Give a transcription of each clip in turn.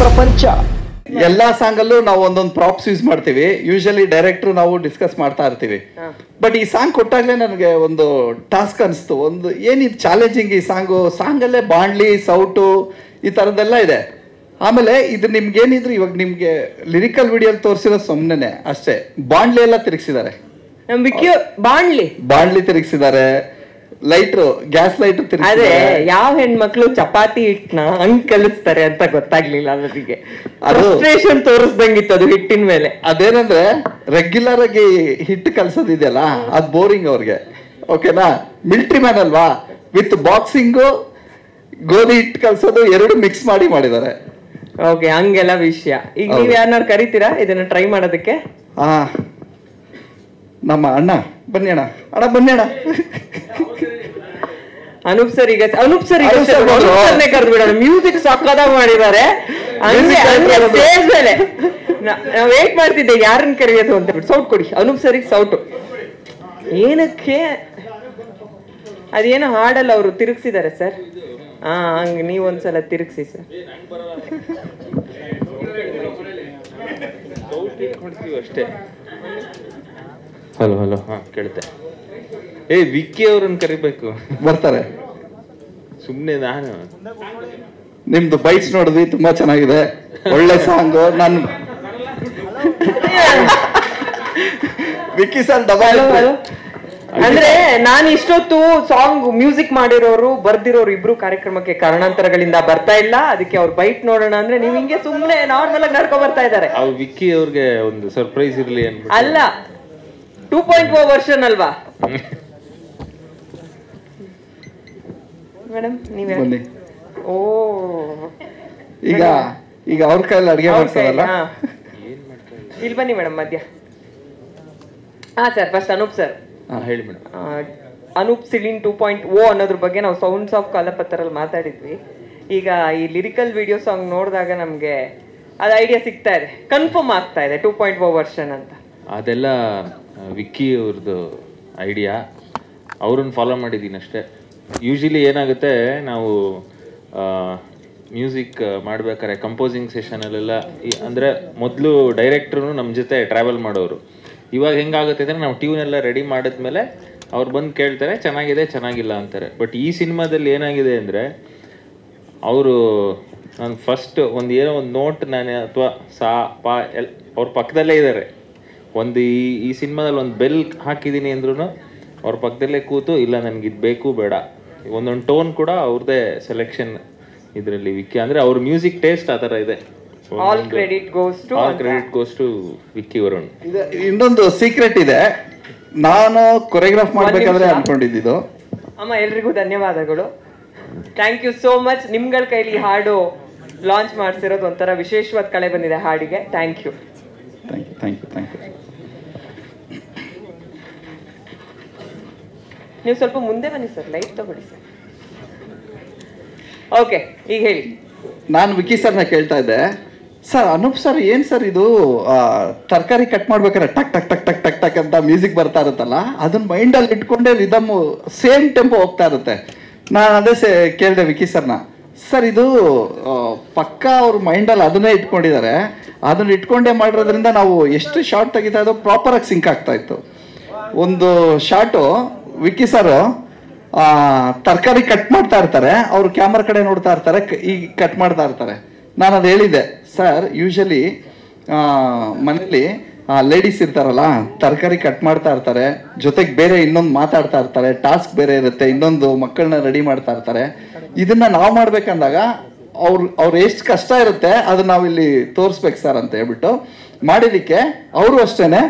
ಪ್ರಪಂಚ. ಎಲ್ಲಾ ಸಾಂಗ್ ಅಲ್ಲೂ ನಾವು ಒಂದೊಂದು ಪ್ರಾಪ್ಸ್ ಯೂಸ್ ಮಾಡ್ತೀವಿ. ಯೂಶಲಿ ಡೈರೆಕ್ಟರ್ ನಾವು ಡಿಸ್ಕಸ್ ಮಾಡ್ತಾ ಇರ್ತೀವಿ. ಬಟ್ ಈ ಸಾಂಗ್ ಕೊಟ್ಟಾಗ್ಲೇ ನನಗೆ ಒಂದು ಟಾಸ್ಕ್ ಅನಿಸ್ತು. ಒಂದು ಏನಿದು ಚಾಲೆಂಜಿಂಗ್ ಈ ಸಾಂಗಲ್ಲೇ ಬಾಂಡ್ಲಿ ಸೌಟು ಈ ಥರದ್ದೆಲ್ಲ ಇದೆ. ಆಮೇಲೆ ಇದು ನಿಮ್ಗೇನಿದ್ರು ಇವಾಗ ನಿಮ್ಗೆ ಲಿರಿಕಲ್ ವಿಡಿಯೋಲಿ ತೋರಿಸಿರೋ ಸುಮ್ಮನೆ ಅಷ್ಟೇ. ಬಾಂಡ್ಲಿ ಎಲ್ಲ ತಿರುಗಿಸಿದ್ದಾರೆ, ಬಾಂಡ್ಲಿ ತಿರುಗಿಸಿದ್ದಾರೆ, ಲೈಟ್ರು ಗ್ಯಾಸ್ ಲೈಟ್ ಅದೇ ಯಾವ ಹೆಣ್ಮಕ್ಳು ಚಪಾತಿ ಹಿಟ್ಟನ ಹಂಗ್ ಕಲಿಸ್ತಾರೆ ಅಂತ ಗೊತ್ತಾಗ್ಲಿಲ್ಲ ನನಗೆ. ಫ್ರಸ್ಟ್ರೇಷನ್ ತೋರಿಸ್ದಂಗಿತ್ತು ಅದು ಹಿಟ್ಟಿನ ಮೇಲೆ. ಅದೇನಂದ್ರೆ ರೆಗ್ಯುಲರ್ ಆಗಿ ಹಿಟ್ಟು ಕಲ್ಸೋದಿದೆಯಲ್ಲ ಅದ್ ಬೋರಿಂಗ್ ಅವ್ರಿಗೆ. ಓಕೆನಾ, ಮಿಲಿಟರಿ ಮ್ಯಾನ್ ಅಲ್ವಾ, ವಿತ್ ಬಾಕ್ಸಿಂಗು ಗೋಧಿ ಹಿಟ್ಟು ಕಲ್ಸೋದು ಎರಡು ಮಿಕ್ಸ್ ಮಾಡಿದ್ದಾರೆ. ಓಕೆ, ಹಂಗೆಲ್ಲ ವಿಷಯ. ಈಗ ನೀವ್ ಯಾರನ್ನಾರು ಕರಿತೀರಾ ಇದನ್ನ ಟ್ರೈ ಮಾಡೋದಕ್ಕೆ? ನಮ್ಮ ಅಣ್ಣ ಬನ್ನಿ ಅಣ್ಣ, ಬನ್ನಿ ಅಣ್ಣ. ಅನೂಪ್ ಸರ್ ಕರೆದು ಬಿಡೋಣ. ಮ್ಯೂಸಿಕ್ ಸಕ್ಕದಾಗಿ ಮಾಡಿದ್ದಾರೆ. ಸ್ಟೇಜ್ ಮೇಲೆ ನಾವ್ ವೇಟ್ ಮಾಡ್ತಿದ್ದೆ ಯಾರನ್ನ ಕರೆಯೋದು ಅಂತ ಬಿಟ್ಟು. ಸೌಟ್ ಕೊಡಿ ಅನೂಪ್ ಸರಿಗೆ ಸೌಟು. ಏನಕ್ಕೆ ಅದೇನೋ ಹಾಡಲ್ಲ ಅವರು ತಿರುಗಿಸಿದ್ದಾರೆ ಸರ್. ಹಂಗ ನೀವೊಂದ್ಸಲ ತಿರುಗಿಸಿ ಸರ್. ಅಷ್ಟೇ. ಹಲೋ ಹಲೋ, ಕೇಳುತ್ತೆ. ವಿಕ್ಕಿ ಅವ್ರನ್ನ ಕರಿಬೇಕು, ಬರ್ತಾರೆ. ಸುಮ್ನೆ ನಾನು ನಿಮ್ದು ಬೈಟ್ಸ್ ನೋಡಿದ್ವಿ, ತುಂಬಾ ಚೆನ್ನಾಗಿದೆ, ಒಳ್ಳೆ ಸಾಂಗ್. ನಾನು ವಿಕ್ಕಿ ಸರ್ ಡಬಲ್ ಅಂದ್ರೆ ನಾನು ಇಷ್ಟೊತ್ತು ಸಾಂಗ್ ಮ್ಯೂಸಿಕ್ ಮಾಡಿರೋರು ಬರ್ದಿರೋರು ಇಬ್ರು ಕಾರ್ಯಕ್ರಮಕ್ಕೆ ಕಾರಣಾಂತರಗಳಿಂದ ಬರ್ತಾ ಇಲ್ಲ. ಅದಕ್ಕೆ ಅವ್ರ ಬೈಟ್ ನೋಡೋಣ ಅಂದ್ರೆ ನೀವ್ ಹಿಂಗೆ ಸುಮ್ನೆ ನಾರ್ಮಲ್ ಆಗಿ ನಡ್ಕೊ ಬರ್ತಾ ಇದಾರೆ. ವಿಕ್ಕಿ ಅವ್ರಿಗೆ ಒಂದು ಸರ್ಪ್ರೈಸ್ ಇರ್ಲಿ ಅಲ್ಲ, 2.0 ವರ್ಷನ್ ಅಲ್ವಾ ಮೇಡಮ್? ನೀವೇ ಈಗ ಅವ್ರ ಕೈಯಲ್ಲಿ ಅಡಿಗೆ ಮಾಡ್ತಾರಲ್ಲ. ಇಲ್ಲಿ ಬನ್ನಿ ಮೇಡಮ್ ಮಧ್ಯ. ಸರ್ ಫಸ್ಟ್ ಅನೂಪ್ ಸರ್ ಹೇಳಿ ಮೇಡಮ್. ಅನೂಪ್ ಸಿಲಿನ್ 2.0 ಅನ್ನೋದ್ರ ಬಗ್ಗೆ ನಾವು ಸೌಂಡ್ಸ್ ಆಫ್ ಕಾಲಪತ್ತರಲ್ಲಿ ಮಾತಾಡಿದ್ವಿ. ಈಗ ಈ ಲಿರಿಕಲ್ ವಿಡಿಯೋ ಸಾಂಗ್ ನೋಡಿದಾಗ ನಮ್ಗೆ ಅದು ಐಡಿಯಾ ಸಿಗ್ತಾ ಇದೆ, ಕನ್ಫರ್ಮ್ ಆಗ್ತಾ ಇದೆ 2.0 ವರ್ಷನ್ ಅಂತ. ಅದೆಲ್ಲ ವಿಕ್ಕಿ ಅವ್ರದ್ದು ಐಡಿಯಾ, ಅವ್ರನ್ನ ಫಾಲೋ ಮಾಡಿದ್ದೀನಿ ಅಷ್ಟೇ. ಯೂಶಲಿ ಏನಾಗುತ್ತೆ, ನಾವು ಮ್ಯೂಸಿಕ್ ಮಾಡ್ಬೇಕಾದ್ರೆ ಕಂಪೋಸಿಂಗ್ ಸೆಷನಲ್ಲೆಲ್ಲ ಅಂದರೆ ಮೊದಲು ಡೈರೆಕ್ಟ್ರು ನಮ್ಮ ಜೊತೆ ಟ್ರಾವೆಲ್ ಮಾಡೋರು. ಇವಾಗ ಹೆಂಗಾಗುತ್ತೆ ಅಂದರೆ ನಾವು ಟ್ಯೂನ್ ಎಲ್ಲ ರೆಡಿ ಮಾಡಿದ್ಮೇಲೆ ಅವ್ರು ಬಂದು ಕೇಳ್ತಾರೆ ಚೆನ್ನಾಗಿದೆ ಚೆನ್ನಾಗಿಲ್ಲ ಅಂತಾರೆ. ಬಟ್ ಈ ಸಿನಿಮಾದಲ್ಲಿ ಏನಾಗಿದೆ ಅಂದರೆ ಅವರು ನಾನು ಫಸ್ಟ್ ಏನೋ ಒಂದು ನೋಟ್ ನಾನು ಅಥವಾ ಸಾ ಪಾ ಅವ್ರ ಪಕ್ಕದಲ್ಲೇ ಇದ್ದಾರೆ. ಈ ಸಿನಿಮಾದಲ್ಲಿ ಒಂದು ಬೆಲ್ ಹಾಕಿದ್ದೀನಿ ಅಂದ್ರೂ ಅವ್ರ ಪಕ್ಕದಲ್ಲೇ ಕೂತು ಇಲ್ಲ ನನಗೆ ಇದು ಬೇಕು ಬೇಡ, ಒಂದೊಂದು ಟೋನ್ ಕೂಡ ಅವ್ರದ್ದೇ ಸೆಲೆಕ್ಷನ್ ಇದರಲ್ಲಿ. ವಿಕ್ಕಿ ಅಂದರೆ ಅವ್ರ ಮ್ಯೂಸಿಕ್ ಟೇಸ್ಟ್ ಆ ಥರ ಇದೆ. All credit goes to Vicky Varun. ಇನ್ನೊಂದು ಸೀಕ್ರೆಟ್ ಇದೆ, ನಾನು ಕೊರಿಯೋಗ್ರಾಫ್ ಮಾಡ್ಬೇಕಾದ್ರೆ ಅನ್ಕೊಂಡಿದ್ದು. ಅಮ್ಮ ಎಲ್ರಿಗೂ ಧನ್ಯವಾದಗಳು, ಥ್ಯಾಂಕ್ ಯು ಸೋ ಮಚ್. ನಿಮ್ಗಳ ಕೈಲಿ ಹಾಡು ಲಾಂಚ್ ಮಾಡ್ತಿರೋದು ಒಂಥರ ವಿಶೇಷವಾದ ಕಳೆ ಬಂದಿದೆ ಹಾಡಿಗೆ. Thank you. ನೀವು ಸ್ವಲ್ಪ ಮುಂದೆ ಬನ್ನಿ ಸರ್, ಲೈಟ್ ತಗೊಳ್ಳಿ ಸರ್. ಓಕೆ, ಈಗ ಹೇಳಿ. ನಾನು ವಿಕ್ಕಿ ಸರ್ನ ಕೇಳ್ತಾ ಇದ್ದೆ, ಸರ್ ಅನೂಪ್ ಸರ್ ಏನ್ ಸರ್ ಇದು ತರಕಾರಿ ಕಟ್ ಮಾಡ್ಬೇಕಾದ್ರೆ ಟಕ್ ಟಕ್ ಟಕ್ ಟಕ್ ಟಕ್ ಟಕ್ ಅಂತ ಮ್ಯೂಸಿಕ್ ಬರ್ತಾ ಇರುತ್ತಲ್ಲ, ಅದನ್ನ ಮೈಂಡಲ್ಲಿ ಇಟ್ಕೊಂಡೆ ರಿದಮ್ ಸೇಮ್ ಟೆಂಪೋ ಹೋಗ್ತಾ ಇರುತ್ತೆ. ನಾನು ಅದೇ ಕೇಳಿದೆ ವಿಕ್ಕಿ ಸರ್ನ, ಸರ್ ಇದು ಪಕ್ಕ ಅವ್ರ ಮೈಂಡಲ್ಲಿ ಅದನ್ನೇ ಇಟ್ಕೊಂಡಿದ್ದಾರೆ, ಅದನ್ನ ಇಟ್ಕೊಂಡೇ ಮಾಡಿರೋದ್ರಿಂದ ನಾವು ಎಷ್ಟು ಶಾರ್ಟ್ ತೆಗಿತಾ ಇದ್ದೋ ಪ್ರಾಪರಾಗಿ ಸಿಂಕ್ ಆಗ್ತಾ ಇತ್ತು. ಒಂದು ಶಾರ್ಟು ವಿಕ್ಕಿ ಸರ್ ತರಕಾರಿ ಕಟ್ ಮಾಡ್ತಾ ಇರ್ತಾರೆ, ಅವ್ರು ಕ್ಯಾಮ್ರಾ ಕಡೆ ನೋಡ್ತಾ ಇರ್ತಾರೆ, ಈಗ ಕಟ್ ಮಾಡ್ತಾ ಇರ್ತಾರೆ. ನಾನು ಅದು ಹೇಳಿದ್ದೆ, ಸರ್ ಯೂಶಲಿ ಮನೇಲಿ ಲೇಡೀಸ್ ಇರ್ತಾರಲ್ಲ, ತರಕಾರಿ ಕಟ್ ಮಾಡ್ತಾ ಇರ್ತಾರೆ, ಜೊತೆಗೆ ಬೇರೆ ಇನ್ನೊಂದು ಮಾತಾಡ್ತಾ ಇರ್ತಾರೆ, ಟಾಸ್ಕ್ ಬೇರೆ ಇರುತ್ತೆ, ಇನ್ನೊಂದು ಮಕ್ಕಳನ್ನ ರೆಡಿ ಮಾಡ್ತಾ ಇರ್ತಾರೆ. ಇದನ್ನ ನಾವು ಮಾಡ್ಬೇಕಂದಾಗ ಅವ್ರು ಎಷ್ಟು ಕಷ್ಟ ಇರುತ್ತೆ ಅದನ್ನ ನಾವಿಲ್ಲಿ ತೋರಿಸ್ಬೇಕು ಸರ್ ಅಂತ ಹೇಳ್ಬಿಟ್ಟು ಮಾಡಿದಕ್ಕೆ ಅವರು ಅಷ್ಟೇನೆ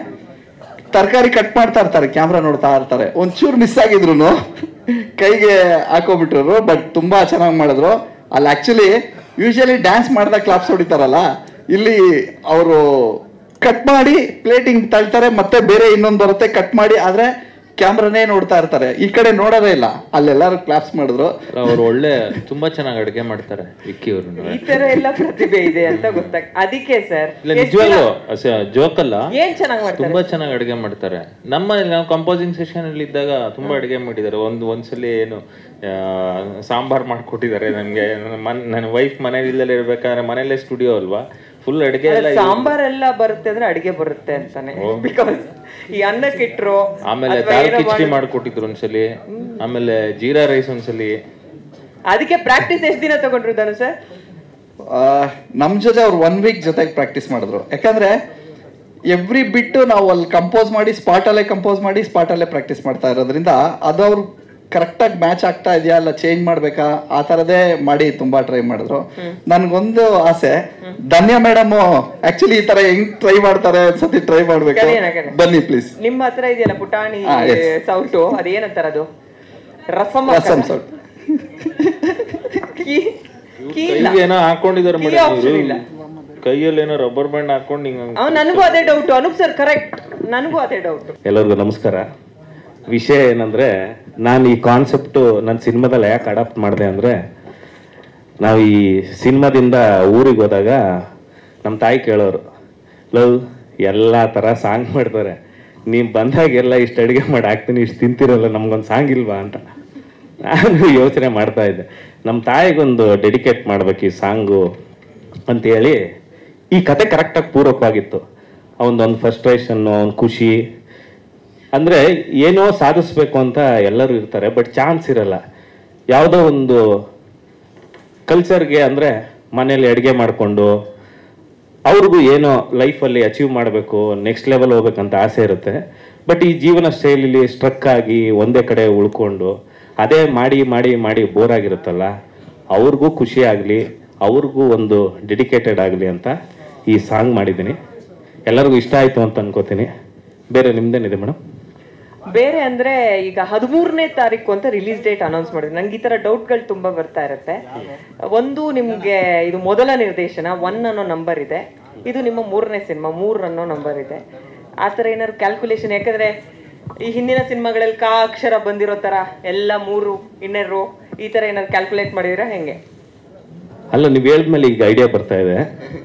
ತರಕಾರಿ ಕಟ್ ಮಾಡ್ತಾ ಇರ್ತಾರೆ, ಕ್ಯಾಮ್ರಾ ನೋಡ್ತಾ ಇರ್ತಾರೆ, ಒಂಚೂರು ಮಿಸ್ ಆಗಿದ್ರು ಕೈಗೆ ಹಾಕೋಬಿಟ್ರು. ಬಟ್ ತುಂಬಾ ಚೆನ್ನಾಗಿ ಮಾಡಿದ್ರು. ಅಲ್ಲಿ ಆಕ್ಚುಲಿ ಯೂಶಲಿ ಡ್ಯಾನ್ಸ್ ಮಾಡಿದಾಗ ಕ್ಲಾಪ್ಸ್ ಹೊಡಿತಾರಲ್ಲ, ಇಲ್ಲಿ ಅವರು ಕಟ್ ಮಾಡಿ ಪ್ಲೇಟಿಂಗ್ ತಳ್ತಾರೆ, ಮತ್ತೆ ಬೇರೆ ಇನ್ನೊಂದು ಬರುತ್ತೆ ಕಟ್ ಮಾಡಿ. ಆದ್ರೆ ಕ್ಯಾಮ್ರಾನೇ ನೋಡ್ತಾ ಇರ್ತಾರೆ, ಈ ಕಡೆ ನೋಡೋದೇ ಇಲ್ಲ. ಅಲ್ಲೆಲ್ಲರೂ ಕ್ಲಾಪ್ಸ್ ಮಾಡಿದ್ರು. ಅವ್ರು ಒಳ್ಳೆ ತುಂಬಾ ಚೆನ್ನಾಗಿ ಅಡುಗೆ ಮಾಡ್ತಾರೆ ವಿಕ್ಕಿ ಅವರು. ಈ ತರ ಎಲ್ಲ ಪ್ರತಿಭೆ ಇದೆ ಅಂತ ಗೊತ್ತಾಗ. ಅದಕ್ಕೆ ಸರ್ ನಿಜವಾಗ್ಲೂ ಜೋಕಲ್ಲ, ಏನ್ ಚೆನ್ನಾಗಿ ಮಾಡ್ತಾರೆ, ತುಂಬಾ ಚೆನ್ನಾಗಿ ಅಡುಗೆ ಮಾಡ್ತಾರೆ. ನಾವು ಕಂಪೋಸಿಂಗ್ ಸೆಷನ್ ಅಲ್ಲಿ ಇದ್ದಾಗ ತುಂಬಾ ಅಡುಗೆ ಮಾಡಿದ್ದಾರೆ. ಒಂದ್ಸಲಿ ಏನು ಸಾಂಬಾರ್ ಮಾಡ್ಕೊಟ್ಟಿದ್ದಾರೆ ನಮ್ಗೆ. ನನ್ನ ವೈಫ್ ಮನೇಲಿ ಇಲ್ಲದೆ ಇರ್ಬೇಕಾದ್ರೆ, ಮನೇಲೆ ಸ್ಟುಡಿಯೋ ಅಲ್ವಾ, ಫುಲ್ ಅಡುಗೆ ಎಲ್ಲ. ಸಾಂಬಾರ್ ಎಲ್ಲ ಬರುತ್ತೆ ಅಂದ್ರೆ ಅಡಿಗೆ ಬರುತ್ತೆ ಅಂತಾನೆ. ಬಿಕಾಸ್ ಈ ಅನ್ನಕ್ಕೆ ಇಟ್ರು, ಆಮೇಲೆ ದಾಲ್ ಕಿಚಡಿ ಮಾಡ್ಕೊಟ್ಟಿದ್ರು ಒಂದ್ಸಲಿ, ಆಮೇಲೆ ಜೀರಾ ರೈಸ್ ಒಂದ್ಸಲಿ. ಅದಕ್ಕೆ ಪ್ರಾಕ್ಟೀಸ್ ಎಷ್ಟು ದಿನ ತಗೊಂಡ್ರು ಧನು ಸರ್? ನಮ್ ಜೊತೆ ಅವ್ರು 1 ವೀಕ್ ಜೊತೆಗೆ ಪ್ರಾಕ್ಟೀಸ್ ಮಾಡಿದ್ರು. ಯಾಕಂದ್ರೆ ಎವ್ರಿ ಬಿಟ್ಟು ನಾವು ಅಲ್ಲಿ ಕಂಪೋಸ್ ಮಾಡಿ ಸ್ಪಾಟಲ್ಲೇ ಪ್ರಾಕ್ಟೀಸ್ ಮಾಡ್ತಾ ಇರೋದ್ರಿಂದ ಅದು ಅವ್ರು ಕರೆಕ್ಟಾಗಿ ಮ್ಯಾಚ್ ಆಗ್ತಾ ಇದೆಯಾ, ಅಲ್ಲ ಚೇಂಜ್ ಮಾಡ್ಬೇಕಾ, ಆ ಥರದೇ ಮಾಡಿ ತುಂಬಾ ಟ್ರೈ ಮಾಡಿದ್ರು. ನನ್ಗೊಂದು ಆಸೆ, ಧನ್ಯ ಮೇಡಮ್ ಆಕ್ಚುಲಿ ಈ ತರ ಹೆಂಗ್ ಟ್ರೈ ಮಾಡ್ತಾರೆ ಒಂದ್ಸತಿ ಟ್ರೈ ಮಾಡ್ಬೇಕು. ಬನ್ನಿ ಪ್ಲೀಸ್. ನಿಮ್ಮ ಹತ್ರ ಇದೆಯಲ್ಲ ಪುಟಾಣಿ ಸೌಟು, ಅದೇನಂತಾರ ಅದು? ರಸಂ ಸೌಟ್. ಏನೋ ಹಾಕೊಂಡಿದ್ದಾರೆ ಕೈಯಲ್ಲಿ, ಏನೋ ರಬ್ಬರ್ ಬ್ಯಾಂಡ್ ಹಾಕೊಂಡು. ನನಗೂ ಅದೇ ಡೌಟ್ ಅನೂಪ್ ಸರ್, ಕರೆಕ್ಟ್, ನನಗೂ ಅದೇ ಡೌಟ್. ಎಲ್ಲರಿಗೂ ನಮಸ್ಕಾರ. ವಿಷಯ ಏನಂದ್ರೆ, ನಾನು ಈ ಕಾನ್ಸೆಪ್ಟು ನನ್ನ ಸಿನಿಮಾದಲ್ಲಿ ಯಾಕೆ ಅಡಾಪ್ಟ್ ಮಾಡಿದೆ ಅಂದರೆ, ನಾವು ಈ ಸಿನಿಮಾದಿಂದ ಊರಿಗೆ ಹೋದಾಗ ನಮ್ಮ ತಾಯಿ ಕೇಳೋರು, ಲವ್ ಎಲ್ಲ ಥರ ಸಾಂಗ್ ಮಾಡ್ತಾರೆ, ನೀವು ಬಂದಾಗೆಲ್ಲ ಇಷ್ಟು ಅಡುಗೆ ಮಾಡಿ ಹಾಕ್ತೀನಿ, ಇಷ್ಟು ತಿಂತಿರಲ್ಲ, ನಮ್ಗೊಂದು ಸಾಂಗ್ ಇಲ್ವಾ ಅಂತ ನಾನು ಯೋಚನೆ ಮಾಡ್ತಾ ಇದ್ದೆ. ನಮ್ಮ ತಾಯಿಗೊಂದು ಡೆಡಿಕೇಟ್ ಮಾಡ್ಬೇಕು ಈ ಸಾಂಗು ಅಂತೇಳಿ. ಈ ಕತೆ ಕರೆಕ್ಟಾಗಿ ಪೂರಕವಾಗಿತ್ತು. ಅವನದೊಂದು ಫ್ರಸ್ಟ್ರೇಷನ್ನು, ಅವ್ನ ಖುಷಿ, ಅಂದರೆ ಏನೋ ಸಾಧಿಸ್ಬೇಕು ಅಂತ ಎಲ್ಲರೂ ಇರ್ತಾರೆ, ಬಟ್ ಚಾನ್ಸ್ ಇರಲ್ಲ. ಯಾವುದೋ ಒಂದು ಕಲ್ಚರ್ಗೆ ಅಂದರೆ ಮನೇಲಿ ಅಡುಗೆ ಮಾಡಿಕೊಂಡು ಅವ್ರಿಗೂ ಏನೋ ಲೈಫಲ್ಲಿ ಅಚೀವ್ ಮಾಡಬೇಕು, ನೆಕ್ಸ್ಟ್ ಲೆವೆಲ್ ಹೋಗ್ಬೇಕಂತ ಆಸೆ ಇರುತ್ತೆ. ಬಟ್ ಈ ಜೀವನ ಶೈಲಿಲಿ ಸ್ಟ್ರಕ್ ಆಗಿ ಒಂದೇ ಕಡೆ ಉಳ್ಕೊಂಡು ಅದೇ ಮಾಡಿ ಮಾಡಿ ಮಾಡಿ ಬೋರ್ ಆಗಿರುತ್ತಲ್ಲ, ಅವ್ರಿಗೂ ಖುಷಿ ಆಗಲಿ, ಅವ್ರಿಗೂ ಒಂದು ಡೆಡಿಕೇಟೆಡ್ ಆಗಲಿ ಅಂತ ಈ ಸಾಂಗ್ ಮಾಡಿದ್ದೀನಿ. ಎಲ್ಲರಿಗೂ ಇಷ್ಟ ಆಯಿತು ಅಂತ ಅನ್ಕೋತೀನಿ. ಬೇರೆ ನಿಮ್ದೇನಿದೆ ಮೇಡಮ್? ಬೇರೆ ಅಂದ್ರೆ ಈಗ 13ನೇ ತಾರೀಕು ಅಂತ ರಿಲೀಸ್ ಡೇಟ್ ಅನೌನ್ಸ್ ಮಾಡಿದ್ರು. ನಂಗೆ ಈ ತರ ಡೌಟ್ಗಳು ತುಂಬಾ ಬರ್ತಾ ಇರುತ್ತೆ. ಒಂದು, ನಿಮ್ಗೆ ಇದು ಮೊದಲ ನಿರ್ದೇಶನ, 1 ಅನ್ನೋ ನಂಬರ್ ಇದೆ. ಇದು ನಿಮ್ಮ 3ನೇ ಸಿನಿಮಾ, 3 ಅನ್ನೋ ನಂಬರ್ ಇದೆ. ಆ ಥರ ಏನಾದ್ರು ಕ್ಯಾಲ್ಕುಲೇಷನ್? ಯಾಕಂದ್ರೆ ಈ ಹಿಂದಿನ ಸಿನಿಮಾಗಳಲ್ಲಿ ಅಕ್ಷರ ಬಂದಿರೋ ತರ ಎಲ್ಲ 3 ಇನ್ನೆರಡು ಈ ತರ ಏನಾದ್ರು ಕ್ಯಾಲ್ಕುಲೇಟ್ ಮಾಡಿದಿರಾ ಹೆಂಗೆ? ಅಲ್ಲ, ನೀವು ಹೇಳಿದ್ಮೇಲೆ ಈಗ ಐಡಿಯಾ ಬರ್ತಾ ಇದೆ.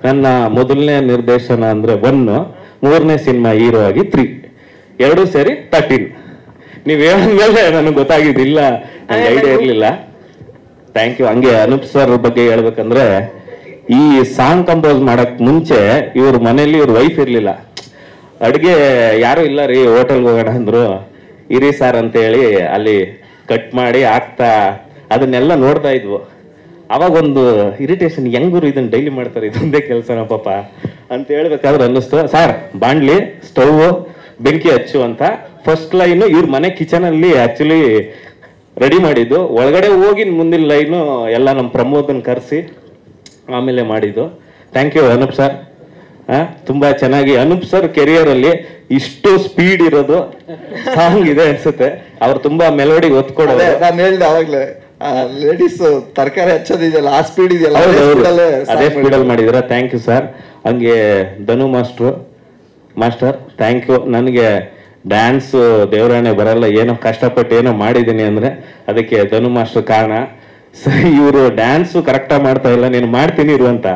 ನನ್ನ ಮೊದಲನೇ ನಿರ್ದೇಶನ ಅಂದ್ರೆ 1, 3ನೇ ಸಿನಿಮಾ ಹೀರೋ ಆಗಿ 3, 2 ಸೇರಿ 13. ನೀವು ಹೇಳಿದ್ಮೇಲೆ ನನಗೆ ಗೊತ್ತಾಗಿದ್ದಿಲ್ಲ, ನನಗೆ ಐಡಿಯಾ ಇರಲಿಲ್ಲ. Thank you. ಹಂಗೆ ಅನೂಪ್ ಸರ್ ಬಗ್ಗೆ ಹೇಳ್ಬೇಕಂದ್ರೆ, ಈ ಸಾಂಗ್ ಕಂಪೋಸ್ ಮಾಡಕ್ ಮುಂಚೆ ಇವ್ರ ಮನೇಲಿ ಇವ್ರ ವೈಫ್ ಇರ್ಲಿಲ್ಲ. ಅಡುಗೆ ಯಾರು ಇಲ್ಲ ರೀ, ಹೋಟೆಲ್ಗೆ ಹೋಗೋಣ ಅಂದ್ರು. ಇರಿ ಸಾರ್ ಅಂತ ಹೇಳಿ ಅಲ್ಲಿ ಕಟ್ ಮಾಡಿ ಹಾಕ್ತಾ ಅದನ್ನೆಲ್ಲ ನೋಡ್ತಾ ಇದ್ವು. ಅವಾಗ ಒಂದು ಇರಿಟೇಷನ್, ಹೆಂಗರು ಇದನ್ನ ಡೈಲಿ ಮಾಡ್ತಾರೆ, ಇದೊಂದೇ ಕೆಲಸನ ಪಾಪ ಅಂತ ಹೇಳ್ಬೇಕಾದ್ರೆ ಅನ್ನಿಸ್ತು, ಸಾರ್ ಬಾಣ್ಲಿ ಸ್ಟವ್ ಬೆಂಕಿ ಹಚ್ಚು ಅಂತ. ಫಸ್ಟ್ ಲೈನು ಇವ್ರ ಮನೆ ಕಿಚನ್ ಅಲ್ಲಿ ಆಕ್ಚುಲಿ ರೆಡಿ ಮಾಡಿದ್ದು. ಒಳಗಡೆ ಹೋಗಿ ಮುಂದಿನ ಲೈನು ಎಲ್ಲ ನಮ್ಮ ಪ್ರಮೋದನ್ ಕರೆಸಿ ಆಮೇಲೆ ಮಾಡಿದ್ದು. Thank you Anoop sir. ತುಂಬಾ ಚೆನ್ನಾಗಿ ಅನೂಪ್ ಸರ್ ಕೆರಿಯರ್ ಅಲ್ಲಿ ಇಷ್ಟು ಸ್ಪೀಡ್ ಇರೋದು ಸಾಂಗ್ ಇದೆ ಅನ್ಸುತ್ತೆ. ಅವ್ರು ತುಂಬಾ ಮೆಲೋಡಿ ಒತ್ಕೊಡೋದು. ನಾನು ಹೇಳ್ದೆ ಅವಾಗ್ಲೇ, ಲೇಡೀಸ್ ತರಕಾರಿ ಹಚ್ಚೋದಿದೆಯಲ್ಲ, ಆ ಸ್ಪೀಡ್ ಇದೆಯಲ್ಲ, ಅದೇ ಸ್ಪೀಡಲ್ಲಿ ಮಾಡಿದ್ರ. Thank you sir. ಹಂಗೆ ಧನು ಮಾಸ್ಟರ್ ಥ್ಯಾಂಕ್ ಯು. ನನಗೆ ಡ್ಯಾನ್ಸ್ ದೇವರಾಣೆ ಬರಲ್ಲ, ಏನೋ ಕಷ್ಟಪಟ್ಟು ಏನೋ ಮಾಡಿದ್ದೀನಿ ಅಂದ್ರೆ ಅದಕ್ಕೆ ಧನು ಮಾಸ್ಟರ್ ಕಾರಣ. ಸರಿ, ಇವರು ಡ್ಯಾನ್ಸು ಕರೆಕ್ಟಾಗಿ ಮಾಡ್ತಾ ಇಲ್ಲ, ನೀನು ಮಾಡ್ತೀನಿ ಇರು ಅಂತ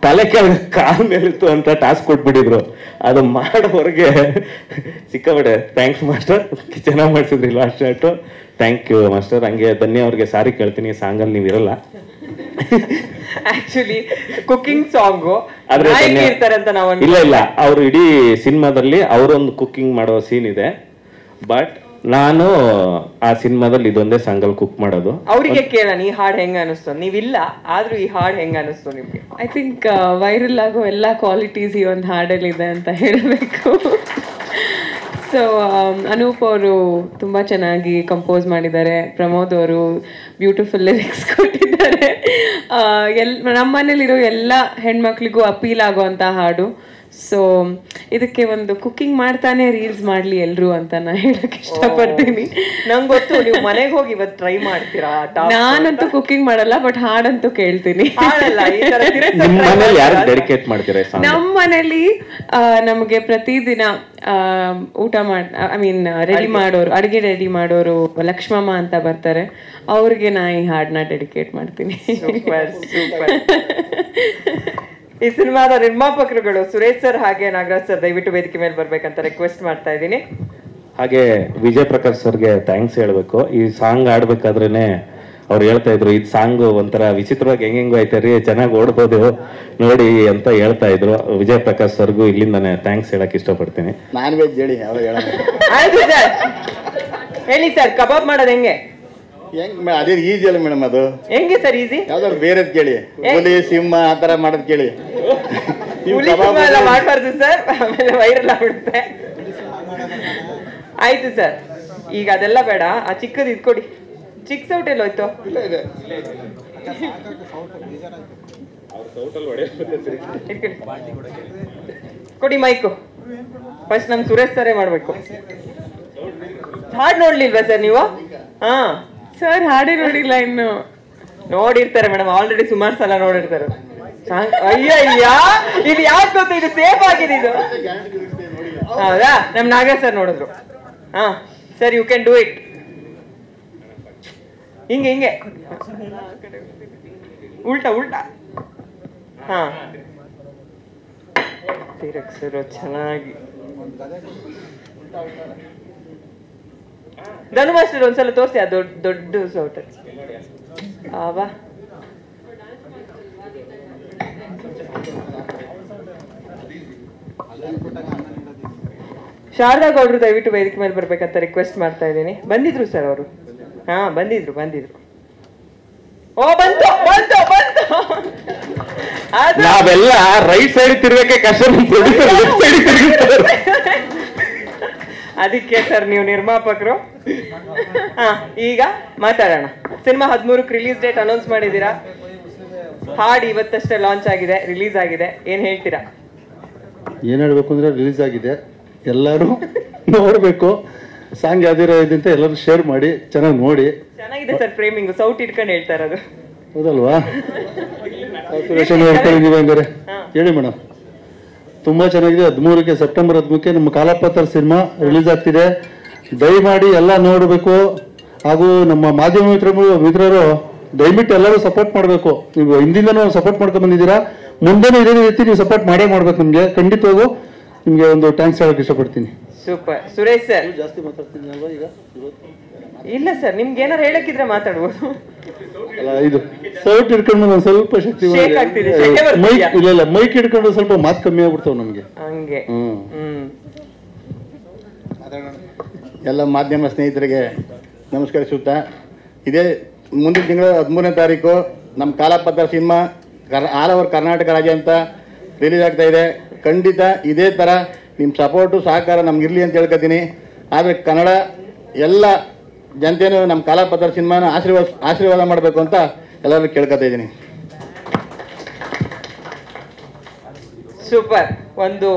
ತಲೆ ಕೆಳಗೆ ಕಾಲ್ ಮೇಲಿತ್ತು ಅಂತ ಟಾಸ್ಕ್ ಕೊಟ್ಬಿಟ್ಟಿದ್ರು. ಅದು ಮಾಡೋವರೆಗೆ ಸಿಕ್ಕಾಬಿಟ್ಟೆ. ಥ್ಯಾಂಕ್ಸ್ ಮಾಸ್ಟರ್, ಚೆನ್ನಾಗಿ ಮಾಡಿಸಿದ್ರಿ last shot. Thank you master. ಹಂಗೆ ಧನ್ಯ ಅವ್ರಿಗೆ ಸಾರಿ ಕೇಳ್ತೀನಿ, ಸಾಂಗಲ್ಲಿ ನೀವು ಇರಲ್ಲ. ಆಕ್ಚುಲಿ ಕುಕಿಂಗ್ ಸಾಂಗ್ ಇಲ್ಲ, ಅವ್ರು ಇಡೀ ಸಿನಿಮಾದಲ್ಲಿ ಅವರೊಂದು ಕುಕಿಂಗ್ ಮಾಡೋ ಸೀನ್ ಇದೆ. ಬಟ್ ನಾನು ಆ ಸಿನಿಮಾದಲ್ಲಿ ಇದೊಂದೇ ಸಾಂಗಲ್ಲಿ ಕುಕ್ ಮಾಡೋದು. ಅವರಿಗೆ ಕೇಳೋಣ, ಈ ಹಾಡು ಹೆಂಗ ಅನಿಸ್ತು? ನೀವಿಲ್ಲ ಆದ್ರೂ ಈ ಹಾಡು ಹೆಂಗ ಅನಿಸ್ತು ನಿಮ್ಗೆ? ಐ ಥಿಂಕ್ ವೈರಲ್ ಆಗೋ ಎಲ್ಲ ಕ್ವಾಲಿಟೀಸ್ ಈ ಒಂದು ಹಾಡಲ್ಲಿ ಇದೆ ಅಂತ ಹೇಳಬೇಕು. ಸೊ ಅನೂಪ್ ಅವರು ತುಂಬ ಚೆನ್ನಾಗಿ ಕಂಪೋಸ್ ಮಾಡಿದ್ದಾರೆ. ಪ್ರಮೋದ್ ಅವರು ಬ್ಯೂಟಿಫುಲ್ ಲಿರಿಕ್ಸ್ ಕೊಟ್ಟಿದ್ದಾರೆ. ನಮ್ಮ ಮನೇಲಿರೋ ಎಲ್ಲ ಹೆಣ್ಮಕ್ಳಿಗೂ ಅಪೀಲ್ ಆಗುವಂಥ ಹಾಡು. ಸೊ ಇದಕ್ಕೆ ಒಂದು ಕುಕಿಂಗ್ ಮಾಡ್ತಾನೆ ರೀಲ್ಸ್ ಮಾಡ್ಲಿ ಎಲ್ರು ಅಂತ ನಾ ಹೇಳಕ್ ಇಷ್ಟಪಡ್ತೀನಿ. ನಂಗೆ ಗೊತ್ತು ನೀವು ಮನೆಗೆ ಹೋಗಿ ಇವತ್ತು ಟ್ರೈ ಮಾಡ್ತೀರಾ. ನಾನಂತೂ ಕುಕಿಂಗ್ ಮಾಡಲ್ಲ, ಬಟ್ ಹಾಡಂತೂ ಕೇಳ್ತೀನಿ. ನಿಮ್ಮ ಮನೇಲಿ ಯಾರು ಡೆಡಿಕೇಟ್ ಮಾಡ್ತೀರಾ ಈ ಸಾಂಗ್? ನಮ್ಮ ಮನೇಲಿ ನಮಗೆ ಪ್ರತಿದಿನ ಊಟ ರೆಡಿ ಮಾಡೋರು, ಅಡಿಗೆ ರೆಡಿ ಮಾಡೋರು ಲಕ್ಷ್ಮಮ್ಮ ಅಂತ ಬರ್ತಾರೆ, ಅವ್ರಿಗೆ ನಾ ಈ ಹಾಡನ್ನ ಡೆಡಿಕೇಟ್ ಮಾಡ್ತೀನಿ. ಈ ಸಿನಿಮಾದ ನಿರ್ಮಾಪಕರುಗಳು ಸುರೇಶ್ ಸರ್ ಹಾಗೆ ನಾಗರಾಜ್ ಸರ್ ದಯವಿಟ್ಟು ವೇದಿಕೆ ಮೇಲೆ ಬರ್ಬೇಕಂತ ರಿಕ್ವೆಸ್ಟ್ ಮಾಡ್ತಾ ಇದ್ದೀನಿ. ಹಾಗೆ ವಿಜಯ್ ಪ್ರಕಾಶ್ ಸರ್ಗೆ ಥ್ಯಾಂಕ್ಸ್ ಹೇಳ್ಬೇಕು. ಈ ಸಾಂಗ್ ಆಡ್ಬೇಕಾದ್ರೇನೆ ಅವ್ರು ಹೇಳ್ತಾ ಇದ್ರು, ಈ ಸಾಂಗ್ ಒಂಥರ ವಿಚಿತ್ರವಾಗಿ ಹೆಂಗೆಂಗೋ ಐತೆ ರೀ, ಚೆನ್ನಾಗಿ ಓಡ್ಬೋದು ನೋಡಿ ಅಂತ ಹೇಳ್ತಾ ಇದ್ರು. ವಿಜಯ್ ಪ್ರಕಾಶ್ ಸರ್ಗೂ ಇಲ್ಲಿಂದಾನೆ ಥ್ಯಾಂಕ್ಸ್ ಹೇಳಕ್ ಇಷ್ಟಪಡ್ತೀನಿ. ನಾನ್ ವೆಜ್ ಹೇಳಿ ಆಯ್ತು ಸರ್, ಹೇಳಿ ಸರ್, ಕಬಾಬ್ ಮಾಡೋದು ಹೆಂಗೆ? ಅದೇ ಈಜಿ ಅಲ್ಲ ಮೇಡಮ್, ಅದು ಹೆಂಗೆ ಸರ್ ಈಸಿ? ಯಾವ್ದಾದ್ರು ಬೇರೆದ್ ಕೇಳಿ, ಹುಲಿ ಸಿಂಹ ಆತರ ಮಾಡೋದ್ ಕೇಳಿ. ಎಲ್ಲ ಮಾಡ್ಬಾರ್ದು ಸರ್, ಆಮೇಲೆ ವೈರಲ್ ಆಗ್ಬಿಡುತ್ತೆ. ಆಯ್ತು ಸರ್, ಈಗ ಅದೆಲ್ಲ ಬೇಡ, ಆ ಚಿಕ್ಕದು ಇದ್ಕೊಡಿ. ಚಿಕ್ಕ ಸೌಟ್ ಎಲ್ಲ ಹೋಯ್ತು? ಕೊಡಿ ಮೈಕು. ಫಸ್ಟ್ ನಮ್ ಸುರೇಶ್ ಸರೇ ಮಾಡ್ಬೇಕು. ಹಾಡ್ ನೋಡ್ಲಿಲ್ವಾ ಸರ್ ನೀವು? ಹಾ ಸರ್ ಹಾಡೇ ನೋಡಿಲ್ಲ ಇನ್ನು. ನೋಡಿರ್ತಾರೆ ಮೇಡಮ್, ಆಲ್ರೆಡಿ ಸುಮಾರು ಸಲ ನೋಡಿರ್ತಾರೆ. ಅಯ್ಯಯ್ಯ, ಇದು ಯಾಕೆ ಗೊತ್ತು, ಇದು ಸೇಫ್ ಆಗಿದೆ ಇದು. ಹೌದಾ? ನಮ್ ನಾಗರಾಜ್ ಸರ್ ನೋಡಿದ್ರು. ಹಾ sir, you can do it. ಹಿಂಗೆ ಹಿಂಗೆ ಉಲ್ಟಾ ಉಲ್ಟಾ. ಹಾ ತಿರಗ್ಸಿರೋ ಚೆನ್ನಾಗಿ. ಧನು ಮಾಸ್ಟರ್ ಒಂದ್ಸಲ ತೋರಿಸಿ ಆ ದೊಡ್ಡ ಸೌಟ. ಆವಾ ಶಾರದಾ ಗೌಡ್ರು ದಯವಿಟ್ಟು ವೇದಿಕೆ ಮೇಲೆ ಬರ್ಬೇಕಂತ ರಿಕ್ವೆಸ್ಟ್ ಮಾಡ್ತಾ ಇದ್ದೀನಿ. ಬಂದಿದ್ರು ಸರ್ ಅವರು? ಹಾ ಬಂದಿದ್ರು. ಓ ಬಂತು ಬಂತು ಬಂತು. ನಾವೆಲ್ಲ ರೈಟ್ ಸೈಡ್ ತಿರ್ಬೇಕೆ ಕಷ್ಟ, ಅದಕ್ಕೆ ಸರ್ ನೀವು ನಿರ್ಮಾಪಕರು. ಹಾ ಈಗ ಮಾತಾಡೋಣ. ಸಿನಿಮಾ 13ಕ್ಕೆ ರಿಲೀಸ್ ಡೇಟ್ ಅನೌನ್ಸ್ ಮಾಡಿದ್ದೀರಾ. ಹಾಡು ಇವತ್ತಷ್ಟೇ ಲಾಂಚ್ ಆಗಿದೆ, ರಿಲೀಸ್ ಆಗಿದೆ. ಏನ್ ಹೇಳ್ತೀರಾ? ಏನ್ ಹೇಳ್ಬೇಕು ಅಂದ್ರೆ, ರಿಲೀಸ್ ಆಗಿದೆ, ಎಲ್ಲರೂ ನೋಡ್ಬೇಕು. ಸಾಂಗ್ ಯಾವ್ದಿರೋ ಇದಂತ ಎಲ್ಲರೂ ಶೇರ್ ಮಾಡಿ ಚೆನ್ನಾಗಿ ನೋಡಿ. ಚೆನ್ನಾಗಿದೆ ಸರ್, ಫ್ರೇಮಿಂಗ್ ಸೌಟ್ ಇಟ್ಕೊಂಡು ಹೇಳ್ತಾ ಇರೋದು. ಹೌದಲ್ವಾ? ಹೇಳ್ಕೊಂಡಿದೀವಿ ಹಂಗಾರೆ ಹೇಳಿ ಮೇಡಮ್. ತುಂಬಾ ಚೆನ್ನಾಗಿದೆ. 13ಕ್ಕೆ ಸೆಪ್ಟೆಂಬರ್ 13ಕ್ಕೆ ನಮ್ಮ ಕಾಲಪತ್ರ ಸಿನಿಮಾ ರಿಲೀಸ್ ಆಗ್ತಿದೆ. ದಯಮಾಡಿ ಎಲ್ಲ ನೋಡಬೇಕು. ಹಾಗೂ ನಮ್ಮ ಮಾಧ್ಯಮ ಮಿತ್ರರು ದಯವಿಟ್ಟು ಎಲ್ಲರೂ ಸಪೋರ್ಟ್ ಮಾಡಬೇಕು. ನೀವು ಹಿಂದಿಂದನೂ ಸಪೋರ್ಟ್ ಮಾಡ್ಕೊಂಡು ಬಂದಿದ್ದೀರಾ, ಮುಂದೆನೂ ಇದೇ ರೀತಿ ನೀವು ಸಪೋರ್ಟ್ ಮಾಡೇ ಮಾಡ್ಬೇಕು. ನಿಮ್ಗೆ ಖಂಡಿತವಾಗೂ ನಿಮ್ಗೆ ಒಂದು ಥ್ಯಾಂಕ್ಸ್ ಹೇಳಕ್ ಇಷ್ಟಪಡ್ತೀನಿ. ಸೂಪರ್. ಸುರೇಶ್ ಸರ್ ಜಾಸ್ತಿ ಮಾತಾಡ್ತೀನಿ ಅಲ್ವಾ ಈಗ? ಇಲ್ಲ ಸರ್, ನಿಮ್ಗೆ ಏನಾರು ಹೇಳಕ್ಕಿದ್ರೆ ಮಾತಾಡ್ಬೋದು. ಅಲ್ಲ, ಇದು ಸೌಟ್ ಹಿಡ್ಕೊಂಡು ಒಂದ್ ಸ್ವಲ್ಪ ಶಕ್ತಿ ಶೆಕೆ ಇಲ್ಲ ಮೈಕ್ ಹಿಡ್ಕೊಂಡು ಸ್ವಲ್ಪ ಮಾತು ಕಮ್ಮಿ ಆಗ್ಬಿಡ್ತಾವ ನಮ್ಗೆ ಹಂಗೆ. ಎಲ್ಲ ಮಾಧ್ಯಮ ಸ್ನೇಹಿತರಿಗೆ ನಮಸ್ಕರಿಸುತ್ತಾ, ಇದೇ ಮುಂದಿನ ತಿಂಗಳು 13ನೇ ತಾರೀಕು ನಮ್ಮ Kalapatra cinema all over Karnataka ರಾಜ್ಯಾದ್ಯಂತ ರಿಲೀಸ್ ಆಗ್ತಾ ಇದೆ. ಖಂಡಿತ ಇದೇ ಥರ ನಿಮ್ಮ ಸಪೋರ್ಟು ಸಹಕಾರ ನಮ್ಗಿರಲಿ ಅಂತ ಹೇಳ್ಕೊತೀನಿ. ಆದರೆ ಕನ್ನಡ ಎಲ್ಲ ಜನತೆಯೂ ನಮ್ಮ ಕಾಲಪತ್ರ ಸಿನಿಮಾನ ಆಶೀರ್ವಾದ ಮಾಡಬೇಕು ಅಂತ ಎಲ್ಲರೂ ಕೇಳ್ಕೊತಾ ಇದ್ದೀನಿ. ಸೂಪರ್. ಒಂದು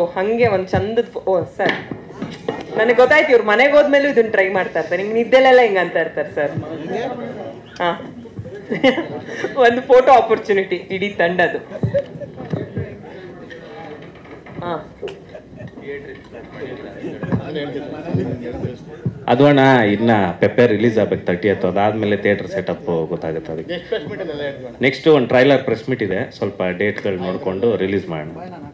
ಚಂದದ ಓ ಸರ್, ನನಗೆ ಗೊತ್ತಾಯ್ತು ಇವ್ರು ಮನೆಗೆ ಹೋದ್ಮೇಲೂ ಇದನ್ನ ಟ್ರೈ ಮಾಡ್ತಾ ಇರ್ತಾರೆ. ನಿಮ್ಗೆ ನಿದ್ದೆಲೆಲ್ಲ ಹಿಂಗ ಅಂತ ಇರ್ತಾರೆ ಸರ್. ಹಾ ಒಂದು ಫೋಟೋ ಆಪರ್ಚುನಿಟಿ ಇಡೀ ತಂಡದು. ಹಾ ಅದು ಅಣ್ಣ, ಇನ್ನ ಪೆಪ್ಪೆ ರಿಲೀಸ್ ಆಗ್ಬೇಕು 30th. ಅದಾದ್ಮೇಲೆ ಥಿಯೇಟರ್ ಸೆಟಪ್ ಗೊತ್ತಾಗುತ್ತೆ. ಅದಕ್ಕೆ ನೆಕ್ಸ್ಟ್ ಒಂದು ಟ್ರೈಲರ್ ಪ್ರೆಸ್ ಮೀಟ್ ಇದೆ, ಸ್ವಲ್ಪ ಡೇಟ್ಗಳು ನೋಡಿಕೊಂಡು ರಿಲೀಸ್ ಮಾಡೋಣ.